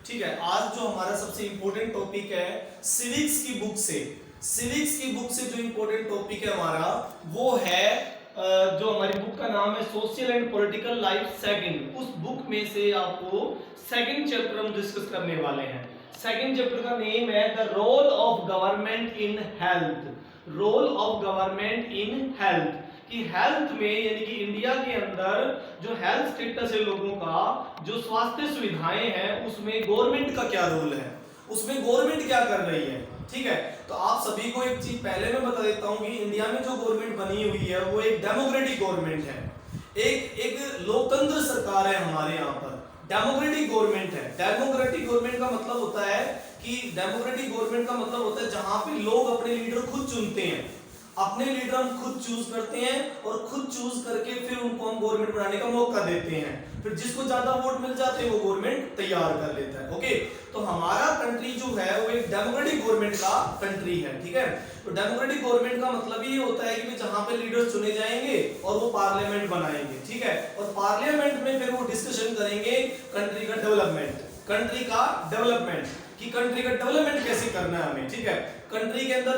ठीक है, आज जो हमारा सबसे इंपॉर्टेंट टॉपिक है सिविक्स की बुक से, सिविक्स की बुक से जो इंपॉर्टेंट टॉपिक है हमारा वो है जो हमारी बुक का नाम है social and political life second. उस बुक में से आपको सेकंड चैप्टर हम डिस्कस करने वाले हैं। सेकंड चैप्टर का नेम है the role of government in health. Role of government in health कि हेल्थ में यानी कि इंडिया के अंदर जो हेल्थ स्टेटस है लोगों का, जो स्वास्थ्य सुविधाएं हैं उसमें गवर्नमेंट का क्या रोल है, उसमें गवर्नमेंट क्या कर रही है। ठीक है, तो आप सभी को एक चीज पहले मैं बता देता हूं कि इंडिया में जो गवर्नमेंट बनी हुई है वो एक डेमोक्रेटिक गवर्नमेंट है, एक लोकतंत्र सरकार है हमारे यहाँ पर, डेमोक्रेटिक गवर्नमेंट है। डेमोक्रेटिक गवर्नमेंट का मतलब होता है कि डेमोक्रेटिक गवर्नमेंट का मतलब होता है जहां पे लोग अपने लीडर खुद चुनते हैं, अपने लीडर हम खुद चूज करते हैं और खुद चूज करके फिर उनको हम गवर्नमेंट बनाने का मौका देते हैं, फिर जिसको ज्यादा वोट मिल जाते हैं वो गवर्नमेंट तैयार कर लेता है। ओके, तो हमारा कंट्री जो है वो एक डेमोक्रेटिक गवर्नमेंट का कंट्री है। ठीक है, तो डेमोक्रेटिक गवर्नमेंट का मतलब ये होता है कि जहां पे लीडर्स चुने जाएंगे और वो पार्लियामेंट बनाएंगे। ठीक है, और पार्लियामेंट में फिर वो डिस्कशन करेंगे कंट्री का डेवलपमेंट, कंट्री का डेवलपमेंट कि कंट्री का डेवलपमेंट कैसे करना है हमें। ठीक है, कंट्री के अंदर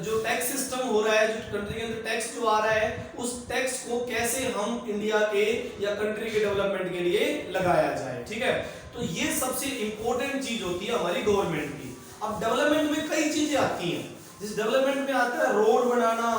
जो टैक्स सिस्टम हो रहा है, जो कंट्री के अंदर टैक्स जो आ रहा है, उस टैक्स को कैसे हम इंडिया के या कंट्री के डेवलपमेंट के लिए लगाया जाए। ठीक है, तो ये सबसे इंपॉर्टेंट चीज होती है हमारी गवर्नमेंट की। अब डेवलपमेंट में कई चीजें आती हैं, जिस डेवलपमेंट में आता है रोड बनाना,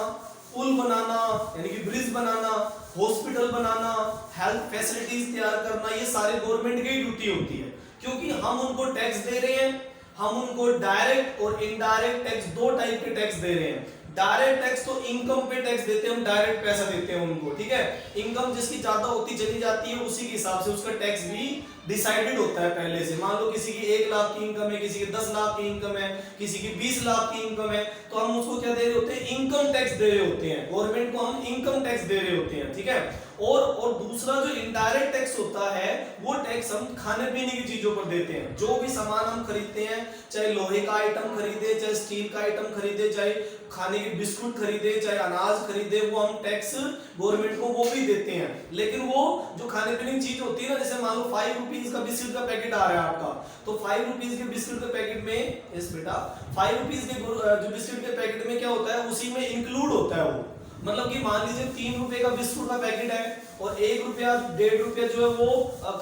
पुल बनाना यानी कि ब्रिज बनाना, हॉस्पिटल बनाना, हेल्थ फैसिलिटीज तैयार करना, ये सारे गवर्नमेंट की ड्यूटी होती है, क्योंकि हम उनको टैक्स दे रहे हैं। हम उनको डायरेक्ट और इनडायरेक्ट टैक्स, दो टाइप के टैक्स दे रहे हैं। डायरेक्ट टैक्स तो इनकम पे टैक्स देते हैं, हम डायरेक्ट पैसा देते हैं उनको। ठीक है, इनकम जिसकी ज्यादा होती चली जाती है उसी के हिसाब से उसका टैक्स भी डिसाइडेड होता है पहले से। मान लो किसी की 1 लाख की इनकम है, किसी की 10 लाख की इनकम है, किसी की 20 लाख की इनकम है, तो हम उसको क्या दे रहे होते हैं, इनकम टैक्स दे रहे होते हैं, गवर्नमेंट को हम इनकम टैक्स दे रहे होते हैं। ठीक है, और दूसरा जो इनडायरेक्ट टैक्स होता है वो टैक्स हम खाने पीने की चीजों पर देते हैं। जो भी सामान हम खरीदते हैं, चाहे लोहे का आइटम खरीदे, चाहे स्टील का आइटम खरीदे, चाहे खाने के बिस्कुट खरीदे, चाहे अनाज खरीदे, वो हम टैक्स गवर्नमेंट को वो भी देते हैं। लेकिन वो जो खाने पीने की चीज होती है ना, जैसे मान लो 5 रुपीज का बिस्कुट का पैकेट आ रहा है आपका, तो 5 रुपीज के बिस्कुट के पैकेट में इस बेटा 5 रुपीज के जो बिस्कुट के पैकेट में क्या होता है, उसी में इंक्लूड होता है वो। मतलब कि मान लीजिए 3 रुपए का बिस्कुट का पैकेट है और 1 रुपया 1.5 रुपया जो है वो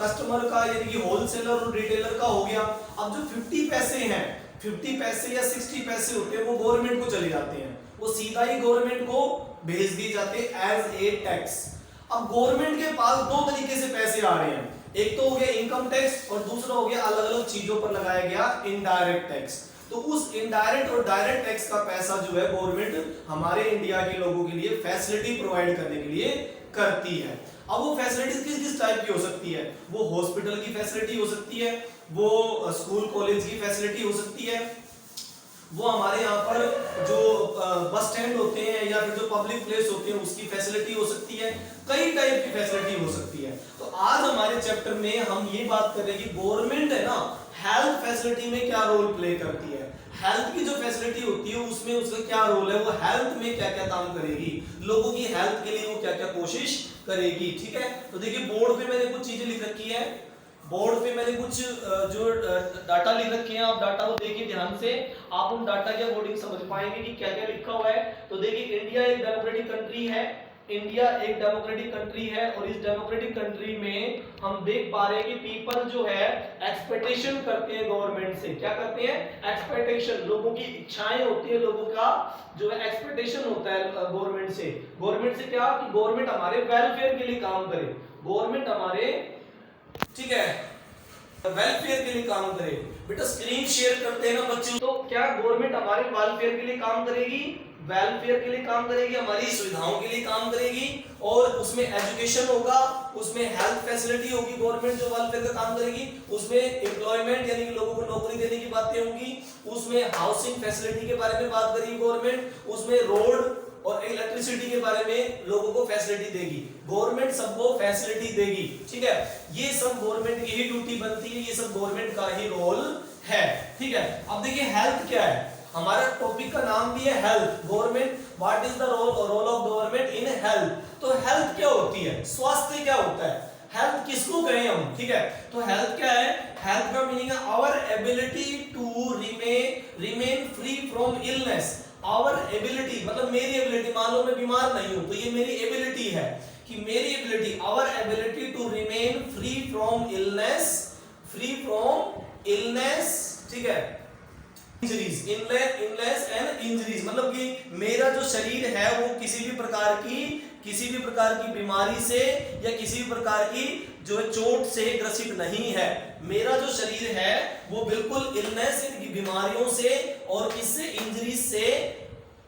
कस्टमर का यानी कि होलसेलर और रिटेलर का हो गया। अब जो 50 पैसे हैं, 50 पैसे या 60 पैसे होते हैं वो गवर्नमेंट को चले जाते हैं, वो सीधा ही गवर्नमेंट को भेज दिए जाते हैं एज ए टैक्स। अब गवर्नमेंट के पास दो तरीके से पैसे आ रहे हैं, एक तो हो गया इनकम टैक्स और दूसरा हो गया अलग अलग चीजों पर लगाया गया इनडायरेक्ट टैक्स। तो उस इनडायरेक्ट और डायरेक्ट टैक्स का पैसा जो है गवर्नमेंट हमारे इंडिया के लोगों के लिए फैसिलिटी प्रोवाइड करने के लिए करती है। अब वो फैसिलिटीज किस किस टाइप की हो सकती है, वो हॉस्पिटल की फैसिलिटी हो सकती है, वो स्कूल कॉलेज की फैसिलिटी हो सकती है, वो हमारे यहाँ पर जो बस स्टैंड होते हैं या फिर जो पब्लिक प्लेस होते हैं उसकी फैसिलिटी हो सकती है, कई टाइप की फैसिलिटी हो सकती है। तो आज हमारे चैप्टर में हम ये बात कर रहे हैं कि गवर्नमेंट है ना हेल्थ फैसिलिटी में क्या रोल प्ले करती है, हेल्थ की जो फैसिलिटी होती है उसमें उसका क्या रोल है, वो हेल्थ में क्या क्या काम करेगी, लोगों की हेल्थ के लिए वो क्या क्या कोशिश करेगी। ठीक है, तो देखिए बोर्ड पे मैंने कुछ चीजें लिख रखी है, बोर्ड पे मैंने कुछ जो डाटा लिख रखे हैं, आप डाटा को देखिए ध्यान से, आप उन डाटा के अकॉर्डिंग समझ पाएंगे कि क्या क्या लिखा हुआ है। तो देखिए इंडिया एक डेमोक्रेटिक कंट्री है, इंडिया एक डेमोक्रेटिक कंट्री है और इस डेमोक्रेटिक कंट्री में हम देख पा रहे हैं कि पीपल जो है एक्सपेक्टेशन करते हैं गवर्नमेंट से। क्या करते हैं, एक्सपेक्टेशन, लोगों की इच्छाएं होती है, लोगों का जो है एक्सपेक्टेशन होता है गवर्नमेंट से। गवर्नमेंट से क्या कि गवर्नमेंट हमारे वेलफेयर के लिए काम करे, गवर्नमेंट हमारे, ठीक है, वेलफेयर के लिए काम करे। बेटा स्क्रीन शेयर करते हैं ना बच्चे, तो क्या गवर्नमेंट हमारे वेलफेयर के लिए काम करेगी, वेलफेयर के लिए काम करेगी, हमारी सुविधाओं के लिए काम करेगी, और उसमें एजुकेशन होगा, उसमें हेल्थ फैसिलिटी होगी, गवर्नमेंट जो वेलफेयर का काम करेगी, उसमें एम्प्लॉयमेंट यानी कि लोगों को नौकरी देने की बातें होंगी, उसमें हाउसिंग फैसिलिटी के बारे में बात करेगी गवर्नमेंट, उसमें रोड और इलेक्ट्रिसिटी के बारे में लोगों को फैसिलिटी देगी, गवर्नमेंट सबको फैसिलिटी देगी। ठीक है, ये सब गवर्नमेंट की ही ड्यूटी बनती है, ये सब गवर्नमेंट का ही रोल है। ठीक है, अब देखिए हेल्थ क्या है, हमारा टॉपिक का नाम भी है health, government, what is the role of government in health. तो हेल्थ क्या होती है, स्वास्थ्य क्या होता है, हेल्थ किसको कहें हम। ठीक है, तो हेल्थ क्या है, हेल्थ का मीनिंग है our ability to remain free from illness. Our ability मतलब मेरी एबिलिटी, मान लो मैं बीमार नहीं हूं तो ये मेरी एबिलिटी है कि मेरी ability, our ability to remain free from illness, ठीक है, इंजरीज, इलनेस एंड इंजरीज, मतलब कि मेरा जो शरीर है वो किसी भी प्रकार की बीमारी से या किसी भी प्रकार की जो चोट से ग्रसित नहीं है। मेरा जो शरीर है वो बिल्कुल इलनेस की बीमारियों से और इससे इंजरी से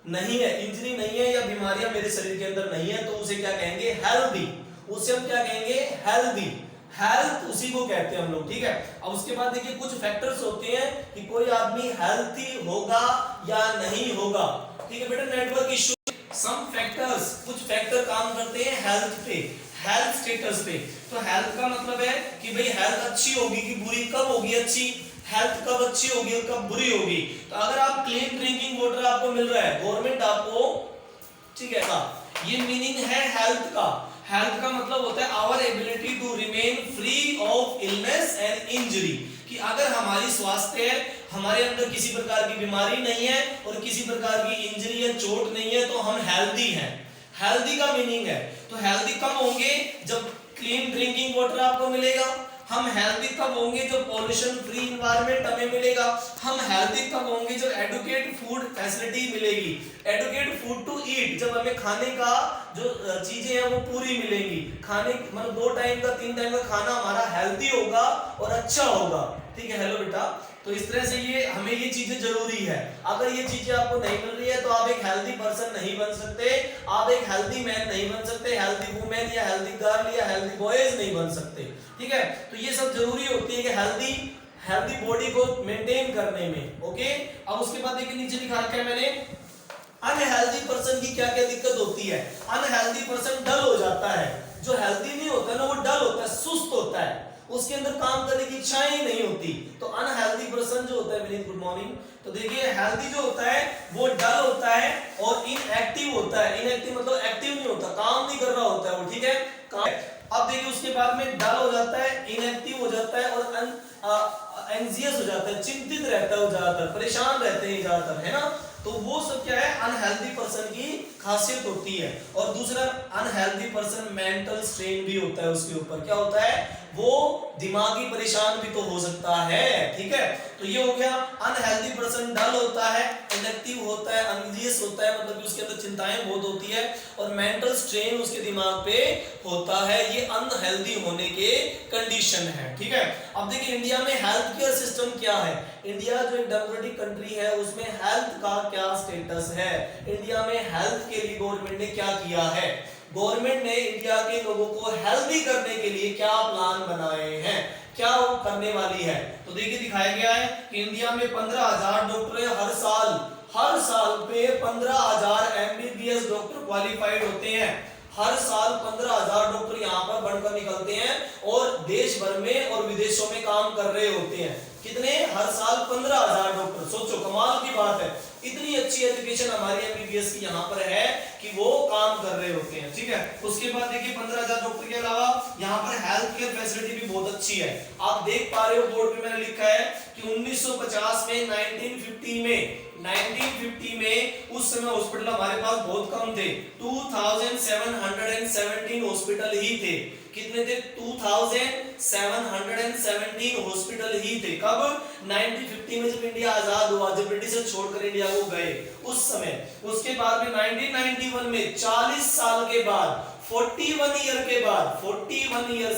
नहीं है, इंजरी नहीं है या बीमारियां मेरे शरीर के अंदर नहीं है, तो उसे क्या कहेंगे, हेल्दी। उसे हम क्या कहेंगे, हेल्दी। हेल्थ उसी को कहते हैं हम लोग, ठीक है। अब उसके बाद देखिए कुछ फैक्टर्स होते हैं कि कोई आदमी हेल्थी होगा या नहीं होगा, ठीक है बेटा। नेटवर्क इशू, सम फैक्टर्स, कुछ फैक्टर काम करते हैं हेल्थ पे, हेल्थ स्टेटस पे। तो हेल्थ का मतलब है कि भाई हेल्थ अच्छी होगी कि बुरी, कब होगी अच्छी, हेल्थ कब अच्छी होगी और कब बुरी होगी। तो अगर आप क्लीन ड्रिंकिंग वाटर आपको मिल रहा है, गवर्नमेंट आपको, ठीक है, ये मीनिंग है हेल्थ का। हेल्थ का मतलब होता है our ability to remain free of illness and injury, कि अगर हमारी स्वास्थ्य है, हमारे अंदर किसी प्रकार की बीमारी नहीं है और किसी प्रकार की इंजरी या चोट नहीं है, तो हम हेल्दी हैं। हेल्दी का मीनिंग है, तो हेल्दी कब होंगे, जब क्लीन ड्रिंकिंग वाटर आपको मिलेगा। हम हेल्दी कब होंगे, जब पॉल्यूशन फ्री एनवायरनमेंट हमें मिलेगा। हम हेल्दी कब होंगे, जब एडुकेट फूड फैसिलिटी मिलेगी, एडुकेट फूड टू ईट, जब हमें खाने का जो चीजें हैं वो पूरी मिलेंगी। खाने मतलब 2 टाइम का 3 टाइम का खाना हमारा हेल्दी होगा और अच्छा होगा, ठीक है। हेलो बेटा, तो इस तरह से ये हमें ये चीजें जरूरी है। अगर ये चीजें आपको नहीं मिल रही है तो आप एक हेल्दी पर्सन नहीं बन सकते, आप एक हेल्दी मैन नहीं बन सकते, हेल्दी वुमेन या हेल्दी गर्ल या हेल्दी बॉयज नहीं बन सकते, ठीक है। तो ये सब जरूरी होती है कि हेल्दी बॉडी को मेंटेन करने में, ओके। अब उसके बाद देखिए नीचे लिखा रखा है मैंने, अनहेल्दी पर्सन की क्या क्या दिक्कत होती है। अनहेल्दी पर्सन डल हो जाता है, जो हेल्दी नहीं होता ना वो डल होता है, सुस्त होता है, उसके अंदर काम करने की इच्छा ही नहीं होती। तो अनहेल्दी पर्सन जो होता है, विनीत गुड मॉर्निंग, तो देखिए हेल्दी जो होता है वो डल होता है और इनएक्टिव होता है। इनएक्टिव मतलब एक्टिव नहीं होता, काम नहीं कर रहा होता है वो, ठीक है। अब देखिए उसके बाद में डल हो जाता है, इनएक्टिव हो जाता है और एंजियस हो जाता है, चिंतित रहता है वो, ज्यादातर परेशान रहते हैं ज्यादातर, है ना। तो वो सब क्या है, अनहेल्दी पर्सन की खासियत होती है। और दूसरा अनहेल्दी पर्सन मेंटल स्ट्रेन भी होता है उसके ऊपर, क्या होता है, वो दिमागी परेशान भी तो हो सकता है, ठीक है। तो ये हो गया, अनहेल्दी पर्सन डल होता है, इनएक्टिव होता है, एंजियस होता है, मतलब कि उसके अंदर चिंताएं बहुत होती है और मेंटल स्ट्रेन उसके दिमाग पे होता है। ये अनहेल्दी होने के कंडीशन है, ठीक है। अब देखिए इंडिया में हेल्थ केयर सिस्टम क्या है। इंडिया जो एक डेमोक्रेटिक कंट्री है उसमें हेल्थ का क्या स्टेटस है, इंडिया में हेल्थ के लिए गवर्नमेंट ने क्या किया है, गवर्नमेंट ने इंडिया के लोगों को हेल्दी करने के लिए क्या प्लान बनाए हैं, क्या वो करने वाली है। तो देखिए दिखाया गया है कि इंडिया में 15,000 डॉक्टर हर साल पे 15,000 एमबीबीएस डॉक्टर क्वालिफाइड होते हैं। हर साल 15,000 डॉक्टर यहाँ पर बनकर निकलते हैं और देश भर में और विदेशों में काम कर रहे होते हैं। कितने, हर साल 15,000 डॉक्टर, सोचो कमाल की बात है। इतनी अच्छी एजुकेशन हमारी एमबीबीएस की यहाँ पर है कि वो काम कर रहे होते हैं, ठीक है। उसके बाद देखिए 15,000 डॉक्टर के अलावा यहाँ पर हेल्थ केयर फैसिलिटी भी बहुत अच्छी है। आप देख पा रहे हो बोर्ड पे मैंने लिखा है कि 1950 में 1950 में उस समय हॉस्पिटल हमारे पास बहुत कम थे, 2717 हॉस्पिटल ही थे। कितने थे, 2717 हॉस्पिटल ही थे। कब, 1950 में जब इंडिया आजाद हुआ, जब ब्रिटिशर छोड़कर इंडिया को गए उस समय। उसके बाद में 1991 में 40 साल के बाद, 41 ईयर्स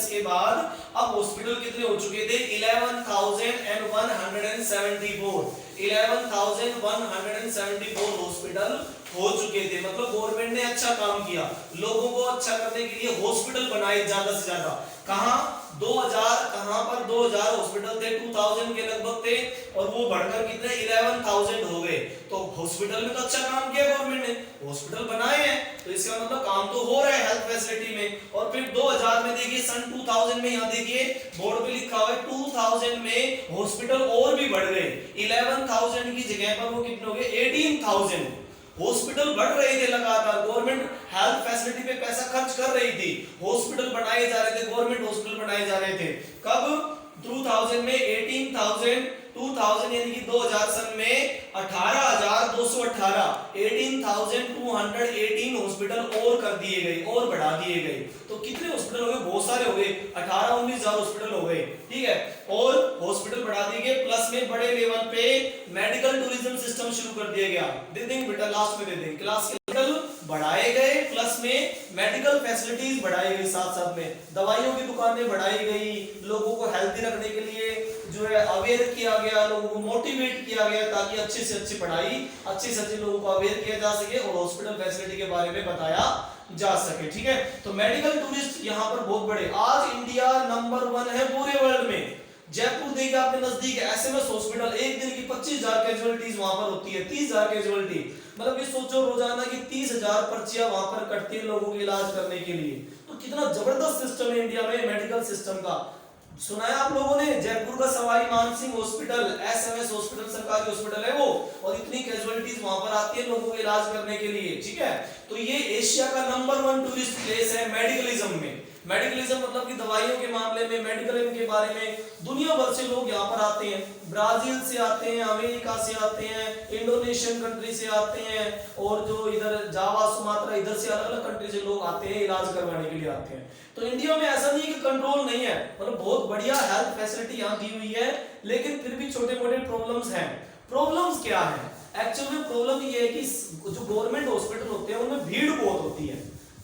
के बाद अब हॉस्पिटल कितने हो चुके थे, 11,174 हॉस्पिटल हो चुके थे। मतलब गवर्नमेंट ने अच्छा काम किया, लोगों को अच्छा करने के लिए हॉस्पिटल बनाए ज्यादा से ज्यादा। कहां, 2000 हॉस्पिटल थे, 2000 के लगभग थे और वो बढ़कर कितने 11,000 हो गए। तो हॉस्पिटल में तो अच्छा काम किया गवर्नमेंट ने, हॉस्पिटल बनाए हैं, तो इसका मतलब काम तो हो रहा है हेल्थ फैसिलिटी में। और फिर 2000 में देखिए, सन 2000 में यहाँ देखिए बोर्ड पे लिखा हुआ है 2000 में हॉस्पिटल और भी बढ़ गए, 11,000 की जगह पर वो कितने हो गए, 18,000। हॉस्पिटल बढ़ रहे थे लगातार, गवर्नमेंट हेल्थ फैसिलिटी पे पैसा खर्च कर रही थी, हॉस्पिटल बनाए जा रहे थे, गवर्नमेंट हॉस्पिटल बनाए जा रहे थे। कब, 2000 में 18,000 2000 यानी कि 2000 सन में 18,218 18,218 हॉस्पिटल और कर दिए गए और बढ़ा दिए गए। तो कितने हॉस्पिटल हो गए? बहुत सारे हो गए, 18-19,000 हॉस्पिटल हो गए, ठीक है। और हॉस्पिटल बढ़ा दिए गए, प्लस में बड़े लेवल पे मेडिकल टूरिज्म सिस्टम शुरू कर दिया गया। दे देंगे बेटा, लास्ट में दे देंगे। क्लास के बढ़ाए गए, प्लस में मेडिकल फैसिलिटीज बढ़ाई गई, साथ साथ में दवाइयों की दुकानें बढ़ाई गई, लोगों को हेल्थी रखने के लिए जो है अवेयर किया गया, लोगों को मोटिवेट किया गया ताकि अच्छे से अच्छी पढ़ाई, अच्छे से अच्छे लोगों को अवेयर किया जा सके और हॉस्पिटल फैसिलिटी के बारे में बताया जा सके, ठीक है। तो मेडिकल टूरिस्ट यहाँ पर बहुत बड़े, आज इंडिया नंबर 1 है पूरे वर्ल्ड में। जयपुर देखिए आपके नजदीक है, एसएमएस हॉस्पिटल, एक दिन की 25,000 कैजुअलिटीज वहां पर होती है, 30,000 कैजुअलिटी, मतलब ये सोचो रोजाना की 30,000 पर्चियां वहां पर कटती है लोगों के इलाज करने के लिए। तो कितना जबरदस्त सिस्टम है इंडिया में मेडिकल सिस्टम का। सुना है आप लोगों ने, जयपुर का Sawai Mansingh hospital, SMS hospital सरकारी हॉस्पिटल है वो, और इतनी कैजुअलिटीज वहां पर आती है लोगों के इलाज करने के लिए, ठीक है। तो ये एशिया का नंबर 1 टूरिस्ट प्लेस है मेडिकलिज्म में। मेडिकलिज्म मतलब कि दवाइयों के मामले में, मेडिकल के बारे में दुनिया भर से लोग यहाँ पर आते हैं। ब्राजील से आते हैं, अमेरिका से आते हैं, इंडोनेशियन कंट्री से आते हैं, और जो इधर जावा सुमात्रा इधर से अलग अलग कंट्री से लोग आते हैं, इलाज करवाने के लिए आते हैं। तो इंडिया में ऐसा नहीं है कि कंट्रोल नहीं है, मतलब बहुत बढ़िया हेल्थ फैसिलिटी यहाँ दी हुई है, लेकिन फिर भी छोटे मोटे प्रॉब्लम्स हैं। प्रॉब्लम्स क्या है? एक्चुअली में प्रॉब्लम ये है कि जो गवर्नमेंट हॉस्पिटल होते हैं उनमें भीड़ बहुत होती है।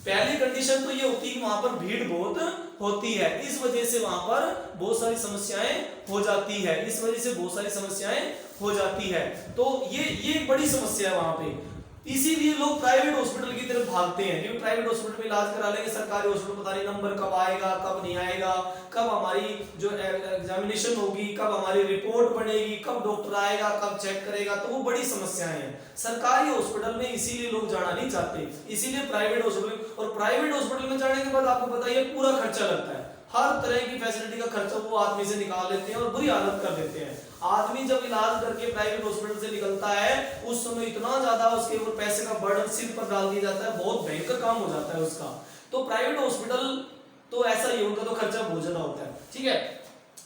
पहली कंडीशन तो ये होती है कि वहां पर भीड़ बहुत होती है, इस वजह से वहां पर बहुत सारी समस्याएं हो जाती है, इस वजह से बहुत सारी समस्याएं हो जाती है। तो ये बड़ी समस्या है वहां पे, इसीलिए लोग प्राइवेट हॉस्पिटल की तरफ भागते हैं, क्योंकि प्राइवेट हॉस्पिटल में इलाज करा लेंगे, सरकारी हॉस्पिटल पता नहीं नंबर कब आएगा कब नहीं आएगा, कब हमारी जो एग्जामिनेशन होगी, कब हमारी रिपोर्ट बनेगी, कब डॉक्टर आएगा, कब चेक करेगा, तो वो बड़ी समस्याएं हैं सरकारी हॉस्पिटल में, इसीलिए लोग जाना नहीं चाहते, इसीलिए प्राइवेट हॉस्पिटल। और प्राइवेट हॉस्पिटल में जाने के बाद आपको बताइए पूरा खर्चा लगता है, हर तरह की फैसिलिटी का खर्चा वो आदमी से निकाल लेते हैं और बुरी हालत कर देते हैं। आदमी जब इलाज करके प्राइवेट हॉस्पिटल से निकलता है उस समय इतना ज्यादा उसके ऊपर पैसे का बर्डन सिर पर डाल दिया जाता है, बहुत भयंकर काम हो जाता है उसका। तो प्राइवेट हॉस्पिटल तो ऐसा ही, उनका तो खर्चा बहुत ज्यादा होता है, ठीक है।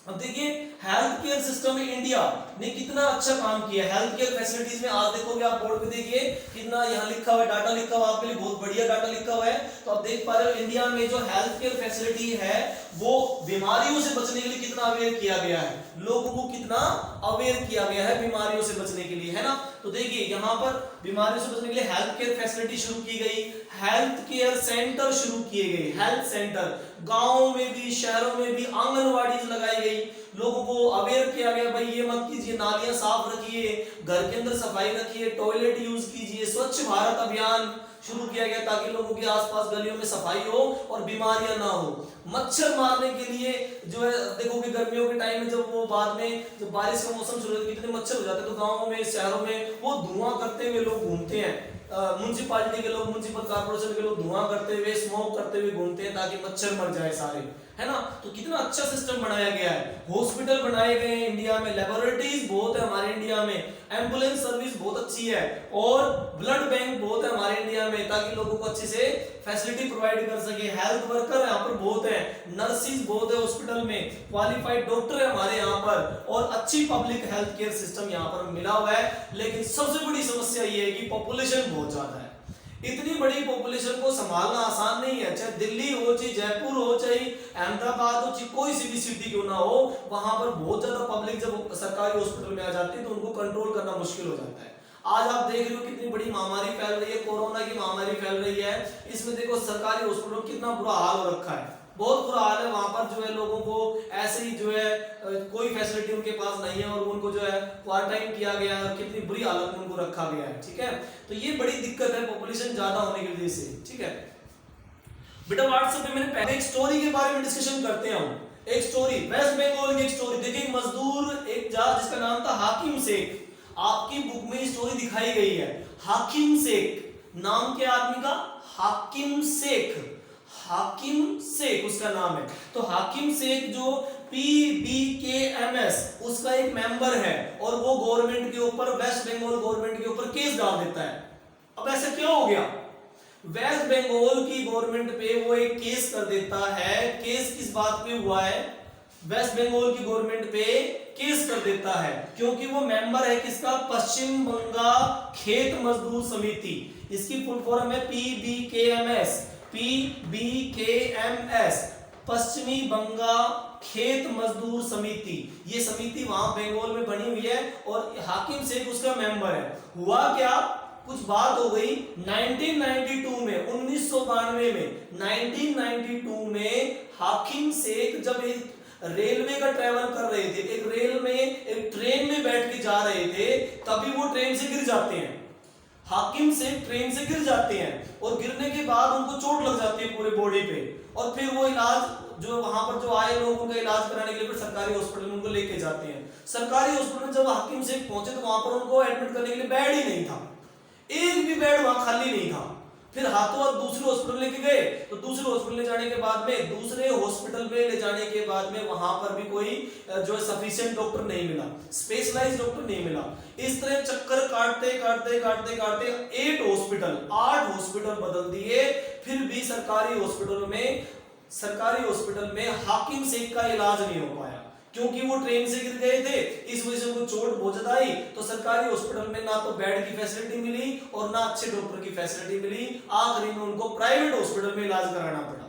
अब देखिए हेल्थ केयर सिस्टम में इंडिया ने कितना अच्छा काम किया हेल्थ केयर फैसिलिटीज में। आज देखोगे आप बोर्ड पे देखिए कितना यहाँ लिखा हुआ है, डाटा लिखा हुआ आपके लिए, बहुत बढ़िया डाटा लिखा हुआ है। तो आप देख पा रहे हो इंडिया में जो हेल्थ केयर फैसिलिटी है वो बीमारियों से बचने के लिए कितना अवेयर किया गया है, लोगों को कितना अवेयर किया गया है बीमारियों से बचने के लिए, है ना। तो देखिए यहाँ पर बीमारियों से बचने के लिए हेल्थ केयर फैसिलिटी शुरू की गई, हेल्थ केयर सेंटर शुरू किए गए, हेल्थ सेंटर गांवों में भी शहरों में भी आंगनवाड़ी लगाई गई, लोगों को अवेयर किया गया भाई ये मत कीजिए, नालियां साफ रखिए, घर के अंदर सफाई रखिए, टॉयलेट यूज कीजिए, स्वच्छ भारत अभियान शुरू किया गया ताकि लोगों के आसपास गलियों में सफाई हो और बीमारियां ना हो। मच्छर मारने के लिए जो है देखोगे गर्मियों के टाइम में जब वो बाद में जब बारिश का मौसम शुरू होता है कितने मच्छर हो जाते हैं, तो गाँवों में शहरों में वो धुआं करते हुए लोग घूमते हैं, म्युनिसिपालिटी के लोग, म्युनिसिपल कॉर्पोरेशन के लोग धुआं करते हुए स्मोक करते हुए घूमते हैं ताकि मच्छर मर जाए सारे, है ना। तो कितना अच्छा सिस्टम बनाया गया है, हॉस्पिटल बनाए गए हैं इंडिया में, लेबोरेटरीज बहुत है हमारे इंडिया में, एम्बुलेंस सर्विस बहुत अच्छी है और ब्लड बैंक बहुत है हमारे इंडिया में ताकि लोगों को अच्छे से फैसिलिटी प्रोवाइड कर सके। हेल्थ वर्कर यहाँ पर बहुत है, नर्सिस बहुत है हॉस्पिटल में, क्वालिफाइड डॉक्टर है हमारे यहाँ पर, और अच्छी पब्लिक हेल्थ केयर सिस्टम यहाँ पर मिला हुआ है। लेकिन सबसे बड़ी समस्या ये है कि पॉपुलेशन बहुत ज्यादा है, इतनी बड़ी पॉपुलेशन को संभालना आसान नहीं है, चाहे दिल्ली हो, चाहे जयपुर हो, चाहे अहमदाबाद हो, चाहे कोई सी भी सिटी क्यों ना हो, वहां पर बहुत ज्यादा पब्लिक जब सरकारी हॉस्पिटल में आ जाती है तो उनको कंट्रोल करना मुश्किल हो जाता है। आज आप देख रहे हो कितनी बड़ी महामारी फैल रही है, कोरोना की महामारी फैल रही है, इसमें देखो सरकारी हॉस्पिटल कितना बुरा हाल हो रखा है, बहुत बुरा हाल है। वहां पर जो है लोगों को ऐसे ही जो है कोई फैसिलिटी उनके पास नहीं है और उनको जो है क्वारंटाइन किया गया है, कितनी बुरी हालत में उनको रखा गया है, ठीक है। तो ये बड़ी दिक्कत है पॉपुलेशन ज्यादा होने की वजह से, ठीक है। बेटा व्हाट्सएप पे मैंने पहले एक स्टोरी के बारे में डिस्कशन करते हैं हम, एक स्टोरी वेस्ट बंगाल की एक स्टोरी। देखिए मजदूर एक जहाज जिसका नाम था हाकिम शेख, आपकी बुक में स्टोरी दिखाई गई है। हाकिम शेख नाम के आदमी का, हाकिम शेख, हाकिम शेख उसका नाम है। तो हाकिम शेख जो PBKMS उसका एक मेंबर है और वो गवर्नमेंट के ऊपर, वेस्ट बंगाल गवर्नमेंट के ऊपर केस डाल देता है। अब ऐसा क्या हो गया, वेस्ट बंगाल की गवर्नमेंट पे वो एक केस कर देता है। केस किस बात पे हुआ है, वेस्ट बंगाल की गवर्नमेंट पे केस डिसमिस कर देता है, क्योंकि वो मेंबर है किसका, पश्चिम बंगाल खेत मजदूर समिति। इसकी फुल फॉर्म है PBKMS, PBKMS, पश्चिमी बंगाल खेत मजदूर समिति। ये समिति वहां बंगाल में बनी हुई है और हाकिम शेख उसका मेंबर है। हुआ क्या, कुछ बात हो गई 1992 में, 1992 में, 1992 में हाकिम शेख जब एक रेलवे का ट्रेवल कर रहे थे, एक रेल में एक ट्रेन में बैठ के जा रहे थे, तभी वो ट्रेन से गिर जाते हैं। हाकिम शेख ट्रेन से गिर जाते हैं और गिरने के बाद उनको चोट लग जाती है पूरे बॉडी पे, और फिर वो इलाज जो वहां पर जो आए लोग उनका इलाज कराने के लिए फिर सरकारी हॉस्पिटल में उनको लेके जाते हैं। सरकारी हॉस्पिटल में जब हाकिम शेख पहुंचे तो वहां पर उनको एडमिट करने के लिए बेड ही नहीं था, एक भी बेड वहां खाली नहीं था। फिर हाथों हाथ दूसरे हॉस्पिटल लेके गए, तो दूसरे हॉस्पिटल ले जाने के बाद में, दूसरे हॉस्पिटल में ले जाने के बाद में वहां पर भी कोई जो है सफिशिएंट डॉक्टर नहीं मिला, स्पेशलाइज्ड डॉक्टर नहीं मिला। इस तरह चक्कर काटते काटते काटते काटते 8 हॉस्पिटल बदल दिए, फिर भी सरकारी हॉस्पिटल में हाकिम शेख का इलाज नहीं हो पाया, क्योंकि वो ट्रेन से गिर गए थे, इस वजह से उनको चोट बहुत ज्यादा आई। तो सरकारी हॉस्पिटल में ना तो बेड की फैसिलिटी मिली और ना अच्छे डॉक्टर की फैसिलिटी मिली, आखिरी में उनको प्राइवेट हॉस्पिटल में इलाज कराना पड़ा।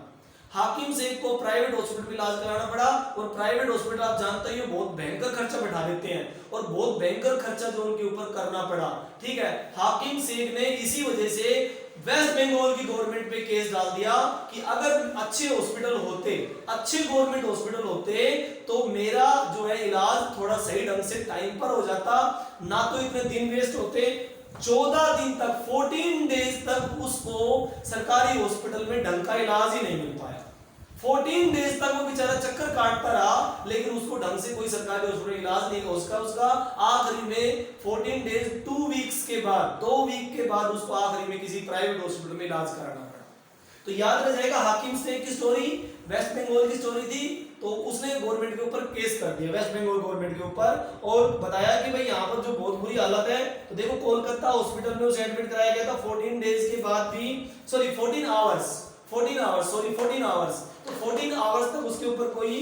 हाकिम शेख को प्राइवेट हॉस्पिटल में इलाज कराना पड़ा, और प्राइवेट हॉस्पिटल आप जानते ही हो बहुत भयंकर खर्चा बैठा देते हैं, और बहुत भयंकर खर्चा जो उनके ऊपर करना पड़ा। ठीक है, हाकिम शेख ने इसी वजह से वेस्ट बंगाल की गवर्नमेंट पे केस डाल दिया कि अगर अच्छे हॉस्पिटल होते, अच्छे गवर्नमेंट हॉस्पिटल होते, तो मेरा जो है इलाज थोड़ा सही ढंग से टाइम पर हो जाता, ना तो इतने दिन वेस्ट होते। 14 दिन तक, 14 डेज तक उसको सरकारी हॉस्पिटल में ढंग का इलाज ही नहीं मिल पाया। 14 डेज तक वो बेचारा चक्कर काटता रहा, लेकिन उसको ढंग से कोई सरकारी हॉस्पिटल इलाज नहीं हो उसका। आखिरी में 14 डेज 2 वीक्स के बाद, 2 वीक के बाद उसको आखिरी में किसी प्राइवेट हॉस्पिटल में इलाज कराना पड़ा। तो याद रह जाएगा, हाकिम शेख की स्टोरी वेस्ट बंगाल की स्टोरी थी, तो उसने गवर्नमेंट के ऊपर केस कर दिया, वेस्ट बंगाल गवर्नमेंट के ऊपर, और बताया कि भाई यहाँ पर जो बहुत बुरी हालत है। तो देखो कोलकाता हॉस्पिटल में उसे एडमिट कराया गया था 14 डेज के बाद भी, सॉरी 14 आवर्स, तो 14 आवर्स तक उसके ऊपर कोई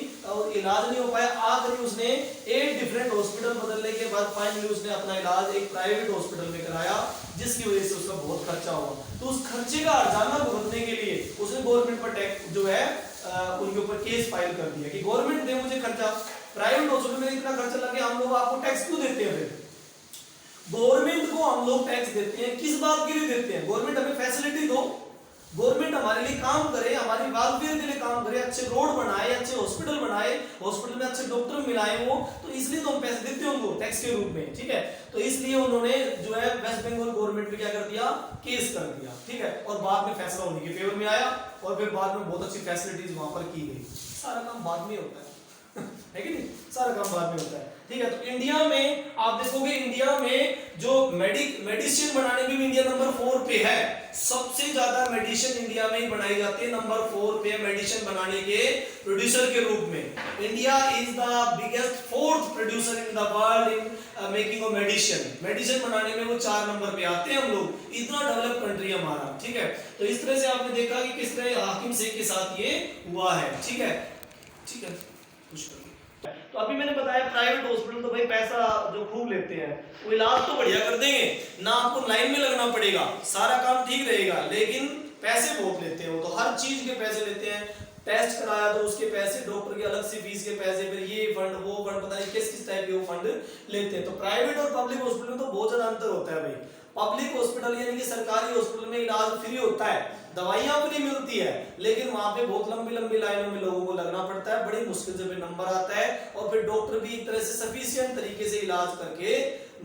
इलाज नहीं हो पाया। आखिर उसने 8 डिफरेंट हॉस्पिटल बदलने के बाद फाइनली उसने अपना इलाज एक प्राइवेट हॉस्पिटल में कराया, जिसकी वजह से उसका बहुत खर्चा हुआ। तो उस खर्चे का हर्जाना भुगतने के लिए उसने गवर्नमेंट पर टैक्स जो है उनके ऊपर केस फाइल कर दिया कि गवर्नमेंट दे मुझे खर्चा, प्राइवेट हॉस्पिटल में इतना खर्चा लगे, हम लोग आपको टैक्स क्यों देते हैं? गवर्नमेंट को हम लोग टैक्स देते हैं, किस बात के लिए देते हैं? गवर्नमेंट हमें फैसिलिटी दो, गवर्नमेंट हमारे लिए काम करे, हमारी वेलफेयर के लिए काम करे, अच्छे रोड बनाए, अच्छे हॉस्पिटल बनाए, हॉस्पिटल में अच्छे डॉक्टर मिलाए वो, तो इसलिए तो हम पैसे देते हैं उनको टैक्स के रूप में। ठीक है, तो इसलिए उन्होंने जो है वेस्ट बंगाल गवर्नमेंट पे क्या कर दिया, केस कर दिया। ठीक है, और बाद में फैसला उन्हीं के फेवर में आया, और फिर बाद में बहुत अच्छी फैसिलिटीज वहां पर की गई। सारा काम बाद में होता है है कि नहीं, सारा काम बाद में होता है। ठीक है, तो इंडिया में आप देखोगे, इंडिया में जो मेडिसिन बनाने में भी इंडिया नंबर 4 पे है। सबसे ज्यादा मेडिसिन इंडिया में ही बनाई जाती है, नंबर 4 पे मेडिसिन बनाने के प्रोड्यूसर के रूप में। India is the biggest 4th producer in the world in making of medicine बनाने में वो 4 नंबर पे आते हैं हम लोग, इतना डेवलप कंट्री है हमारा। ठीक है, तो इस तरह से आपने देखा कि किस तरह हाकिम शेख के साथ ये हुआ है। ठीक है, ठीक है, तो अभी मैंने बताया प्राइवेट हॉस्पिटल तो भाई पैसा जो खूब लेते हैं, वो इलाज तो बढ़िया कर देंगे ना, आपको लाइन में लगना पड़ेगा, सारा काम ठीक रहेगा, लेकिन पैसे बहुत लेते हैं वो, तो हर चीज के पैसे लेते हैं। टेस्ट कराया तो उसके पैसे, डॉक्टर की अलग से फीस के पैसे, फिर ये फंड वो फंड, पता नहीं किस किस टाइप के वो फंड लेते हैं। तो प्राइवेट और पब्लिक हॉस्पिटल में तो बहुत ज्यादा अंतर होता है भाई। पब्लिक हॉस्पिटल यानी कि सरकारी हॉस्पिटल में इलाज फ्री होता है, दवाइयां फ्री मिलती है, लेकिन वहां पे बहुत लंबी लंबी लाइनों में लोगों को लगना पड़ता है, बड़ी मुश्किल से नंबर आता है, और फिर डॉक्टर भी एक तरह से सफिशिएंट तरीके से इलाज करके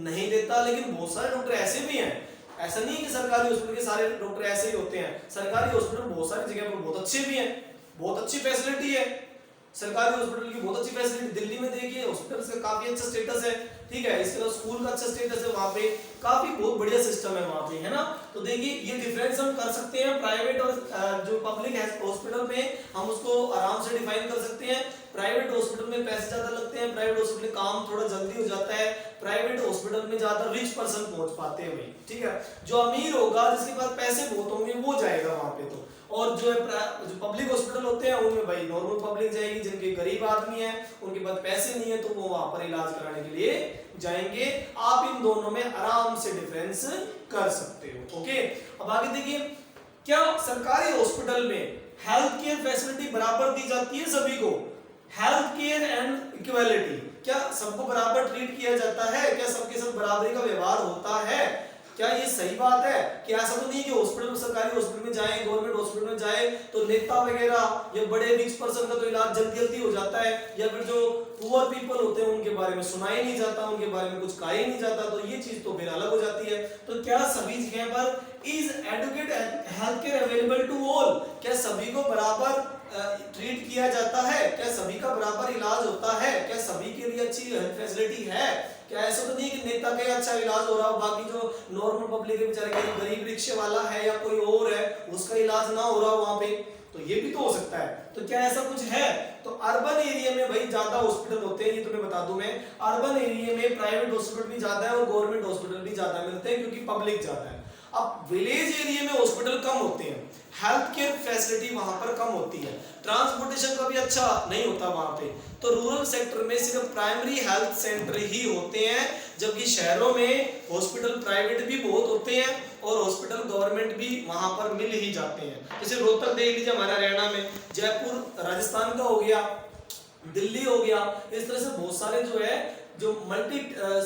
नहीं देता। लेकिन बहुत सारे डॉक्टर ऐसे भी हैं, ऐसा नहीं है कि सरकारी हॉस्पिटल के सारे डॉक्टर ऐसे ही होते हैं, सरकारी हॉस्पिटल बहुत सारी जगह पर बहुत अच्छे भी हैं, बहुत अच्छी फैसिलिटी है सरकारी हॉस्पिटल की, बहुत अच्छी फैसिलिटी। दिल्ली में देखिए हॉस्पिटल का काफी अच्छा स्टेटस है, ठीक है। इसके अलावा स्कूल का अच्छा स्टेटस है वहाँ पे, काफी बहुत बढ़िया सिस्टम है वहाँ पे, है ना। तो देखिए ये डिफरेंस हम कर सकते हैं प्राइवेट और जो पब्लिक हॉस्पिटल में, हम उसको आराम से डिफाइन कर सकते हैं। प्राइवेट हॉस्पिटल में पैसे ज्यादा लगते हैं, प्राइवेट हॉस्पिटल में काम थोड़ा जल्दी हो जाता है, प्राइवेट हॉस्पिटल में ज्यादा रिच पर्सन पहुंच पाते हैं भाई, ठीक है। जो अमीर होगा, जिसके पास पैसे बहुत होंगे, वो जाएगा वहां पे। तो और जो पब्लिक हॉस्पिटल होते हैं उनमें भाई नॉर्मल पब्लिक जाएगी, जिनके गरीब आदमी है, उनके पास पैसे नहीं है, तो वो वहां पर इलाज कराने के लिए जाएंगे। आप इन दोनों में आराम से डिफरेंस कर सकते हो, ओके। अब आगे देखिए, क्या सरकारी हॉस्पिटल में हेल्थ केयर फैसिलिटी बराबर दी जाती है सभी को? हेल्थ केयर एंड इक्वालिटी, क्या सबको बराबर ट्रीट किया जाता है? क्या सबके साथ बराबरी का व्यवहार होता है? क्या ये सही बात है? कि ऐसा तो नहीं कि हॉस्पिटल, सरकारी हॉस्पिटल में जाए, गवर्नमेंट हॉस्पिटल में जाए तो नेता वगैरह या बड़े रिच पर्सन का तो इलाज जल्दी जल्दी हो जाता है, या फिर जो पुअर पीपल होते हैं उनके बारे में सुना ही नहीं जाता, उनके बारे में कुछ कहा ही नहीं जाता, तो ये चीज तो फिर अलग हो जाती है। तो क्या सभी जगह पर is adequate health care available to all? क्या सभी को बराबर ट्रीट किया जाता है? क्या सभी का बराबर इलाज होता है? क्या सभी के लिए अच्छी हेल्थ फैसिलिटी है? क्या ऐसा तो नहीं कि नेता का अच्छा इलाज हो रहा हो, बाकी जो नॉर्मल पब्लिक है बेचारे, गरीब रिक्शे वाला है या कोई और है, उसका इलाज ना हो रहा हो वहां पे? तो ये भी तो हो सकता है। तो क्या ऐसा कुछ है? तो अर्बन एरिया में भाई ज्यादा हॉस्पिटल होते हैं, ये तुम्हें बता दूं मैं। अर्बन एरिया में प्राइवेट हॉस्पिटल भी ज्यादा है और गवर्नमेंट हॉस्पिटल भी ज्यादा मिलते हैं, क्योंकि पब्लिक ज्यादा है। अब विलेज एरिया में हॉस्पिटल कम होते हैं, हेल्थ केयर फैसिलिटी वहां पर कम होती है, ट्रांसपोर्टेशन का भी अच्छा नहीं होता वहां पे। तो रूरल सेक्टर में सिर्फ प्राइमरी हेल्थ सेंटर ही होते हैं, जबकि शहरों में हॉस्पिटल प्राइवेट भी बहुत होते हैं और हॉस्पिटल गवर्नमेंट भी वहां पर मिल ही जाते हैं। जैसे रोहतक देख लीजिए हमारा हरियाणा में, जयपुर राजस्थान का हो गया, दिल्ली हो गया, इस तरह से बहुत सारे जो मल्टी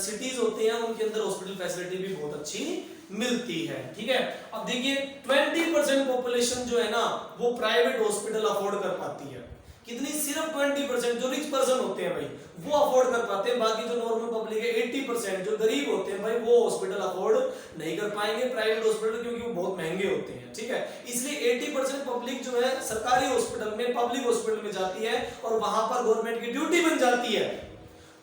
सिटीज होते हैं उनके अंदर हॉस्पिटल फैसिलिटी भी बहुत अच्छी मिलती है, ठीक है। अब देखिए 20% पॉपुलेशन जो है ना वो प्राइवेट हॉस्पिटल अफोर्ड कर पाती है। कितनी? सिर्फ 20%। जो रिच पर्सन होते हैं भाई वो अफोर्ड कर पाते हैं, बाकी जो नॉर्मल पब्लिक है 80% जो गरीब होते हैं भाई वो हॉस्पिटल अफोर्ड नहीं कर पाएंगे प्राइवेट हॉस्पिटल, क्योंकि वो बहुत महंगे होते हैं, ठीक है। इसलिए 80% पब्लिक जो है सरकारी हॉस्पिटल में, पब्लिक हॉस्पिटल में जाती है और वहां पर गवर्नमेंट की ड्यूटी बन जाती है।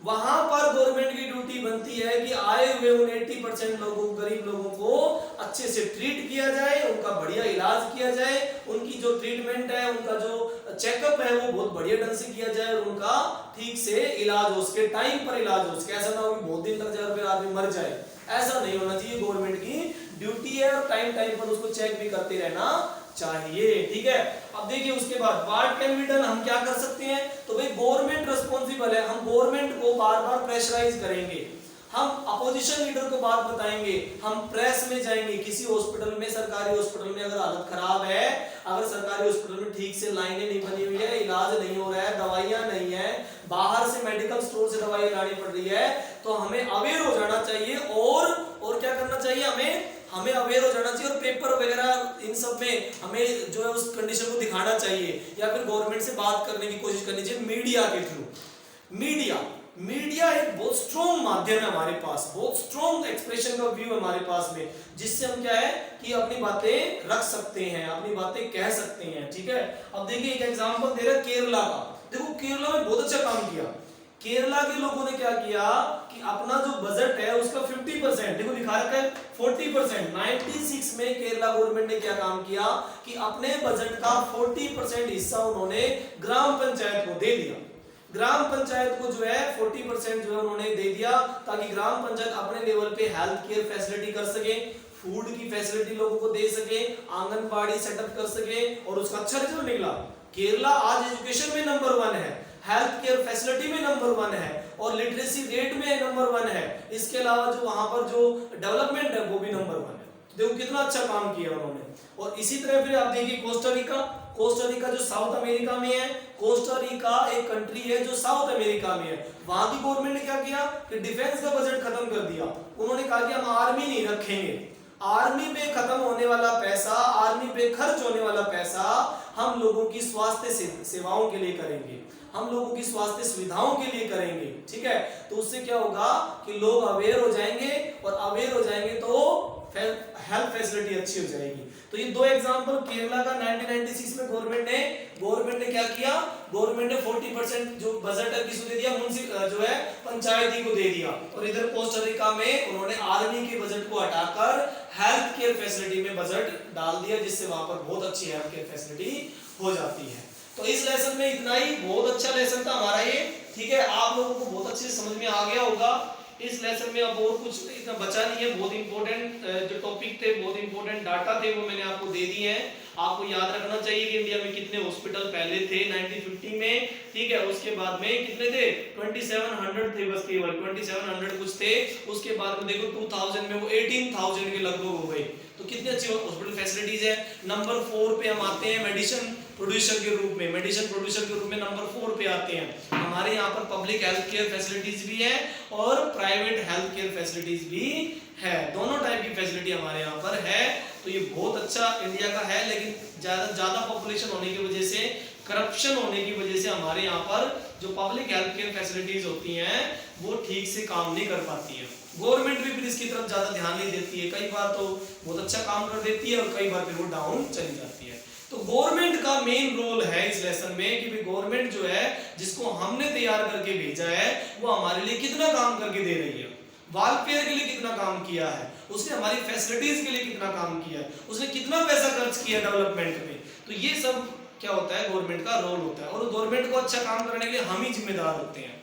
वहां पर गवर्नमेंट की ड्यूटी बनती है कि आए हुए उन 80% लोगों, गरीब लोगों को अच्छे से ट्रीट किया जाए, उनका बढ़िया इलाज किया जाए, उनकी जो ट्रीटमेंट है, उनका जो चेकअप है वो बहुत बढ़िया ढंग से किया जाए और उनका ठीक से इलाज हो सके, टाइम पर इलाज हो सके। ऐसा ना हो कि बहुत दिन लग जाए और फिर आदमी मर जाए, ऐसा नहीं होना चाहिए। गवर्नमेंट की ड्यूटी है और टाइम टाइम पर उसको चेक भी करते रहना चाहिए, ठीक है। अब देखिए उसके बाद व्हाट कैन बी डन, हम क्या कर सकते हैं? तो भाई गवर्नमेंट रिस्पांसिबल है, हम गवर्नमेंट को बार बार प्रेशराइज करेंगे, हम अपोजिशन लीडर को बात बताएंगे, हम प्रेस में जाएंगे। किसी हॉस्पिटल में, सरकारी हॉस्पिटल में अगर हालत खराब है, अगर सरकारी हॉस्पिटल में ठीक से लाइनें नहीं बनी हुई है, इलाज नहीं हो रहा है, दवाइयां नहीं है, बाहर से मेडिकल स्टोर से दवाई लानी पड़ रही है, तो हमें अवेयर हो जाना चाहिए और क्या करना चाहिए? हमें अवेयर हो जाना चाहिए और पेपर वगैरह इन सब में हमें जो है उस कंडीशन को दिखाना चाहिए, या फिर गवर्नमेंट से बात करने की कोशिश करनी चाहिए मीडिया के थ्रू। मीडिया एक बहुत स्ट्रॉन्ग माध्यम है हमारे पास, बहुत स्ट्रॉन्ग एक्सप्रेशन का व्यू है हमारे पास में, जिससे हम क्या है कि अपनी बातें रख सकते हैं, अपनी बातें कह सकते हैं, ठीक है। अब देखिए एक एग्जांपल दे रहा है केरला का। देखो केरला में बहुत अच्छा काम किया। केरला के लोगों ने क्या किया कि अपना जो बजट है उसका 50%, देखो लिखा रखा है 40%, 96 में केरला गवर्नमेंट ने क्या काम किया कि अपने बजट का 40% हिस्सा उन्होंने ग्राम पंचायत को दे दिया। ग्राम पंचायत को जो है 40% जो है उन्होंने दे दिया, ताकि ग्राम पंचायत अपने लेवल पे हेल्थ केयर फैसिलिटी कर सके, फूड की फैसिलिटी लोगों को दे सके, आंगनबाड़ी सेटअप कर सके, और उसका अच्छा रिजल्ट निकला। केरला आज एजुकेशन में नंबर 1 है, हेल्थ केयर फैसिलिटी में नंबर 1 है और लिटरेसी रेट में नंबर 1 है। इसके अलावा जो वहां पर जो डेवलपमेंट है वो भी नंबर 1 है। देखो कितना अच्छा काम किया उन्होंने। और इसी तरह फिर आप देखिए कोस्टा रिका जो साउथ अमेरिका में है, कोस्टा रिका एक कंट्री है जो साउथ अमेरिका में है। वहां की गवर्नमेंट ने क्या किया कि डिफेंस का बजट खत्म कर दिया। उन्होंने कहा कि हम आर्मी नहीं रखेंगे, आर्मी पे खत्म होने वाला पैसा, आर्मी पे खर्च होने वाला पैसा हम लोगों की स्वास्थ्य सेवाओं के लिए करेंगे, हम लोगों की स्वास्थ्य सुविधाओं के लिए करेंगे, ठीक है। तो उससे क्या होगा कि लोग अवेयर हो जाएंगे, और अवेयर हो जाएंगे तो हेल्थ फैसिलिटी अच्छी हो जाएगी। तो ये दो एग्जांपल केरला का 1996 में गवर्नमेंट ने क्या किया, गवर्नमेंट ने 40% जो बजट है किसको दे दिया, जो है पंचायती को दे दिया। और इधर कोस्टारिका में उन्होंने आर्मी के बजट को हटाकर हेल्थ केयर फैसिलिटी में बजट डाल दिया, जिससे वहां पर बहुत अच्छी हेल्थ केयर फैसिलिटी हो जाती है। तो इस लेसन में इतना ही, बहुत अच्छा लेसन था हमारा ये, ठीक है। आप लोगों को बहुत अच्छे से समझ में आ गया होगा। इस लेसन में अब और कुछ इतना बचा नहीं है। बहुत इंपॉर्टेंट जो टॉपिक थे, बहुत इंपॉर्टेंट डाटा थे, वो मैंने आपको दे दिए हैं। आपको याद रखना चाहिए कि इंडिया में कितने हॉस्पिटल पहले थे 1950 में, ठीक है। उसके बाद में कितने थे, 2700 थे, बस केवल 2700 कुछ थे। उसके बाद में देखो 2000 में वो 18000 के लगभग हो गए। तो कितनी अच्छी हॉस्पिटल फैसिलिटीज है। नंबर 4 पे हम आते हैं मेडिसिन प्रोड्यूसर के रूप में, नंबर 4 पे आते हैं। हमारे यहाँ पर पब्लिक हेल्थ केयर फैसिलिटीज भी है और प्राइवेट हेल्थ केयर फैसिलिटीज भी है, दोनों टाइप की फैसिलिटी हमारे यहाँ पर है। तो ये बहुत अच्छा इंडिया का है, लेकिन ज्यादा पॉपुलेशन होने की वजह से, करप्शन होने की वजह से हमारे यहाँ पर जो पब्लिक हेल्थ केयर फैसिलिटीज होती हैं वो ठीक से काम नहीं कर पाती है। गवर्नमेंट भी फिर इसकी तरफ ज्यादा ध्यान नहीं देती है, कई बार तो बहुत अच्छा काम कर देती है और कई बार फिर वो डाउन चली जाती है। तो गवर्नमेंट का मेन रोल है इस लेसन में कि भाई गवर्नमेंट जो है, जिसको हमने तैयार करके भेजा है, वो हमारे लिए कितना काम करके दे रही है, वेलफेयर के लिए कितना काम किया है, उसने हमारी फैसिलिटीज के लिए कितना काम किया है, उसने कितना पैसा खर्च किया डेवलपमेंट में। तो ये सब क्या होता है, गवर्नमेंट का रोल होता है। और गवर्नमेंट को अच्छा काम करने के लिए हम ही जिम्मेदार होते हैं।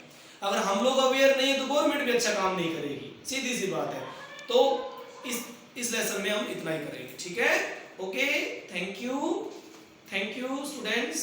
अगर हम लोग अवेयर नहीं है तो गवर्नमेंट भी अच्छा काम नहीं करेगी, सीधी सी बात है। तो इस लेसन में हम इतना ही करेंगे, ठीक है। Okay, thank you students.